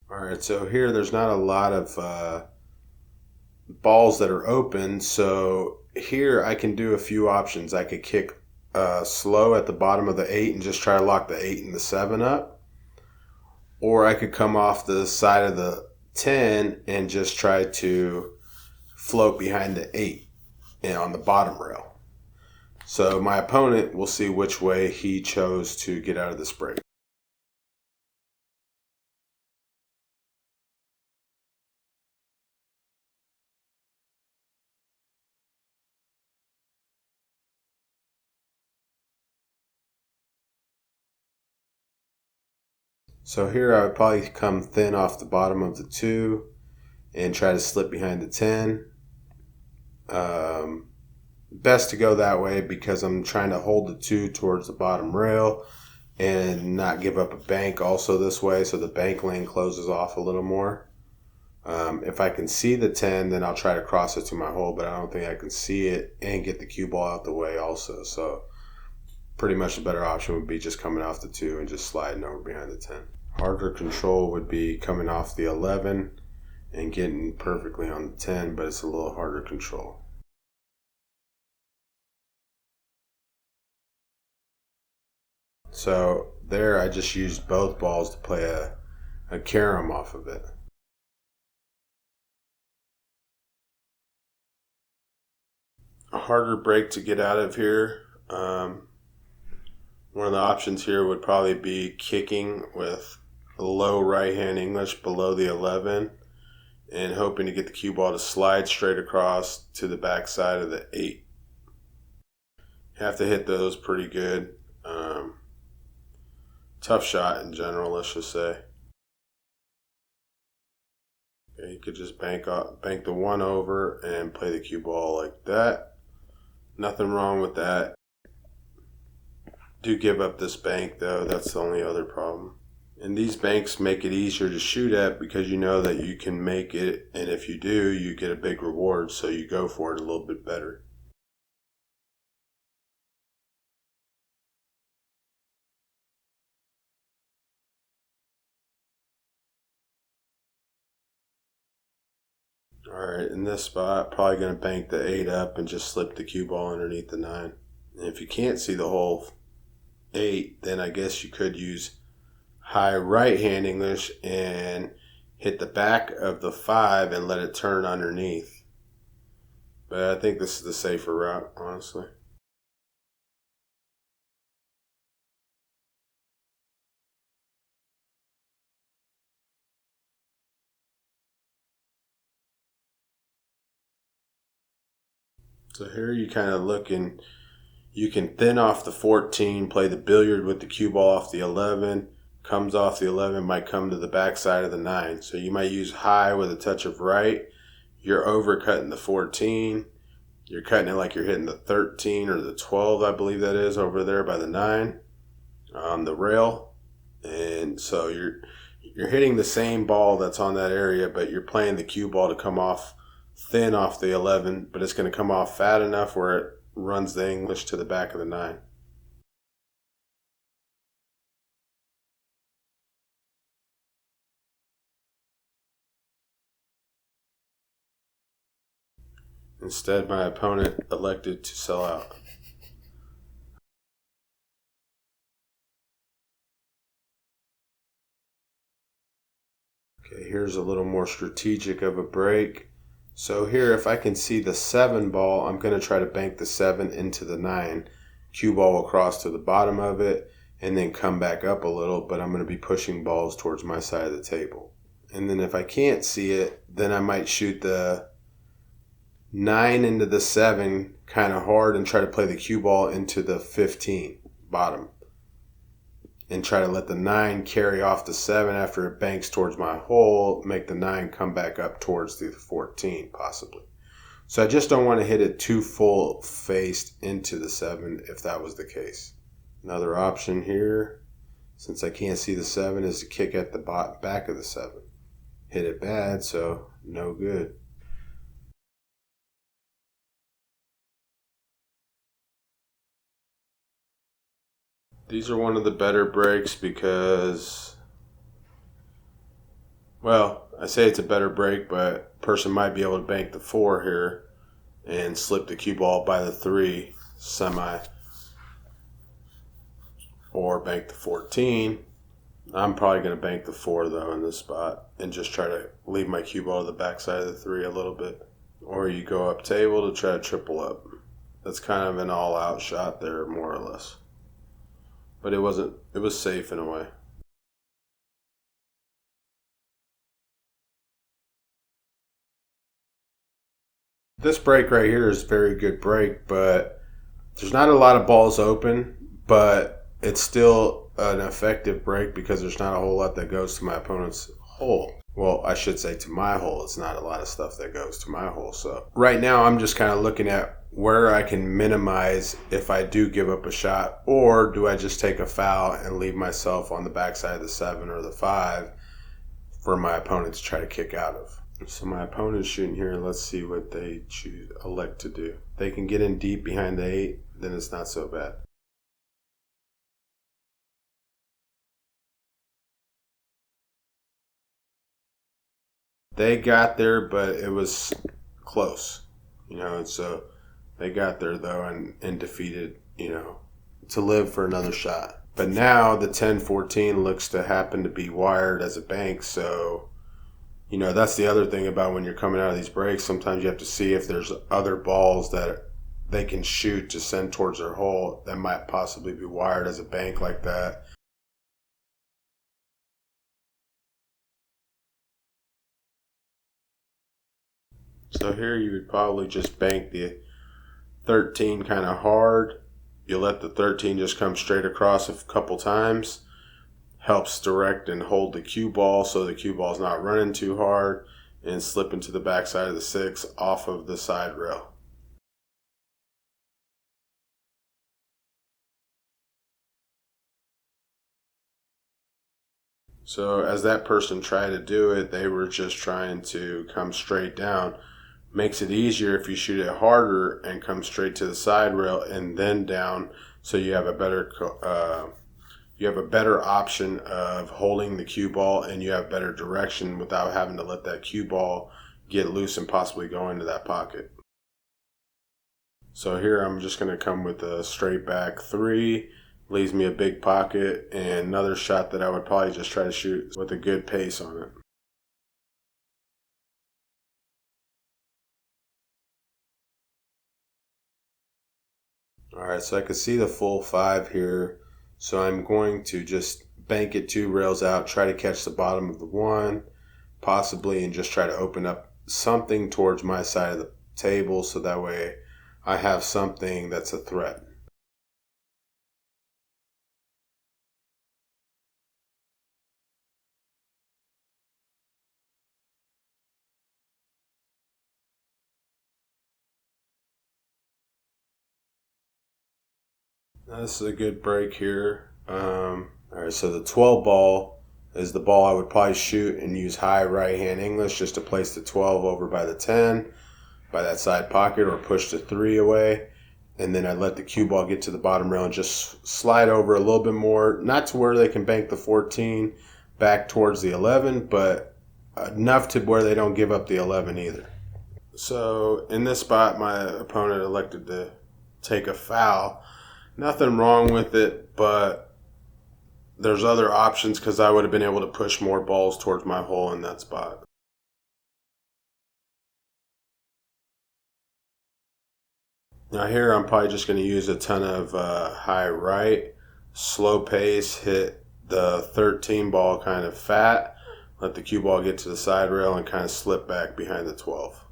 All right, so here there's not a lot of balls that are open. So here I can do a few options. I could kick slow at the bottom of the 8 and just try to lock the 8 and the 7 up. Or I could come off the side of the 10 and just try to float behind the 8 and on the bottom rail. So my opponent will see which way he chose to get out of this break. So here I would probably come thin off the bottom of the 2 and try to slip behind the 10. Best to go that way because I'm trying to hold the 2 towards the bottom rail and not give up a bank also this way, so the bank lane closes off a little more. If I can see the 10, then I'll try to cross it to my hole, but I don't think I can see it and get the cue ball out the way also. So pretty much the better option would be just coming off the 2 and just sliding over behind the 10. Harder control would be coming off the 11 and getting perfectly on the 10, but it's a little harder control. So there I just used both balls to play a carom off of it. A harder break to get out of here. One of the options here would probably be kicking with low right hand English below the 11 and hoping to get the cue ball to slide straight across to the back side of the 8. Have to hit those pretty good. Tough shot in general, let's just say. Okay, you could just bank the 1 over and play the cue ball like that. Nothing wrong with that. Do give up this bank though, that's the only other problem. And these banks make it easier to shoot at because you know that you can make it, and if you do, you get a big reward, so you go for it a little bit better. Alright, in this spot, probably going to bank the 8 up and just slip the cue ball underneath the 9. And if you can't see the whole 8, then I guess you could use high right hand English and hit the back of the 5 and let it turn underneath. But I think this is the safer route, honestly. So here you kind of looking, you can thin off the 14, play the billiard with the cue ball off the 11, comes off the 11, might come to the back side of the 9. So you might use high with a touch of right. You're overcutting the 14. You're cutting it like you're hitting the 13 or the 12, I believe that is, over there by the 9 on the rail. And so you're hitting the same ball that's on that area, but you're playing the cue ball to come off thin off the 11, but it's going to come off fat enough where it runs the English to the back of the 9. Instead, my opponent elected to sell out. Okay, here's a little more strategic of a break. So here, if I can see the 7 ball, I'm going to try to bank the 7 into the 9. Cue ball across to the bottom of it, and then come back up a little, but I'm going to be pushing balls towards my side of the table. And then if I can't see it, then I might shoot the 9 into the 7 kind of hard and try to play the cue ball into the 15 bottom. And try to let the 9 carry off the 7 after it banks towards my hole, make the 9 come back up towards the 14 possibly. So I just don't want to hit it too full faced into the 7 if that was the case. Another option here, since I can't see the 7, is to kick at the back of the 7. Hit it bad, so no good. These are one of the better breaks because, Well, I say it's a better break, but person might be able to bank the 4 here and slip the cue ball by the 3 semi, or bank the 14. I'm probably going to bank the 4 though in this spot and just try to leave my cue ball to the backside of the 3 a little bit. Or you go up table to try to triple up. That's kind of an all-out shot there, more or less. But it was safe in a way. This break right here is a very good break, but there's not a lot of balls open, but it's still an effective break because there's not a whole lot that goes to my opponent's hole. Well, I should say to my hole. It's not a lot of stuff that goes to my hole. So right now I'm just kind of looking at where I can minimize if I do give up a shot, or do I just take a foul and leave myself on the backside of the 7 or the 5 for my opponent to try to kick out of. So my opponent's shooting here. Let's see what they elect to do. They can get in deep behind the 8, then it's not so bad. They got there, but it was close, and so they got there though and defeated, to live for another shot. But now the 10-14 looks to happen to be wired as a bank, so that's the other thing about when you're coming out of these breaks. Sometimes you have to see if there's other balls that they can shoot to send towards their hole that might possibly be wired as a bank like that. So here you would probably just bank the 13 kind of hard. You let the 13 just come straight across a couple times. Helps direct and hold the cue ball so the cue ball is not running too hard and slipping to the backside of the 6 off of the side rail. So as that person tried to do it, they were just trying to come straight down. Makes it easier if you shoot it harder and come straight to the side rail and then down, so you have a better option of holding the cue ball, and you have better direction without having to let that cue ball get loose and possibly go into that pocket. So here I'm just going to come with a straight back 3. Leaves me a big pocket and another shot that I would probably just try to shoot with a good pace on it. Alright, so I can see the full 5 here. So I'm going to just bank it 2 rails out, try to catch the bottom of the 1, possibly, and just try to open up something towards my side of the table so that way I have something that's a threat. Now, this is a good break here. Alright, so the 12 ball is the ball I would probably shoot and use high right hand English just to place the 12 over by the 10 by that side pocket, or push the 3 away. And then I let the cue ball get to the bottom rail and just slide over a little bit more, not to where they can bank the 14 back towards the 11, but enough to where they don't give up the 11 either. So in this spot, my opponent elected to take a foul. Nothing wrong with it, but there's other options because I would have been able to push more balls towards my hole in that spot. Now here I'm probably just going to use a ton of high right, slow pace, hit the 13 ball kind of fat, let the cue ball get to the side rail and kind of slip back behind the 12.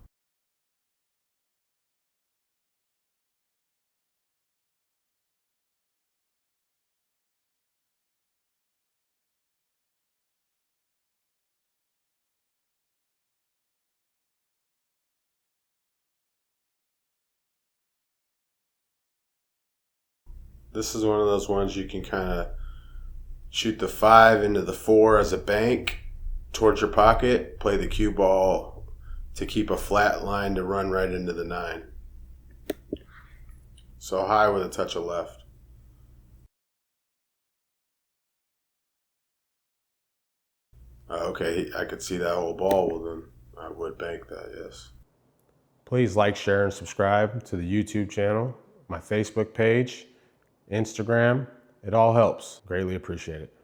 This is one of those ones you can kind of shoot the 5 into the 4 as a bank towards your pocket, play the cue ball to keep a flat line to run right into the 9. So high with a touch of left. Okay, I could see that whole ball. Well, then I would bank that, yes. Please like, share, and subscribe to the YouTube channel, my Facebook page, Instagram. It all helps. Greatly appreciate it.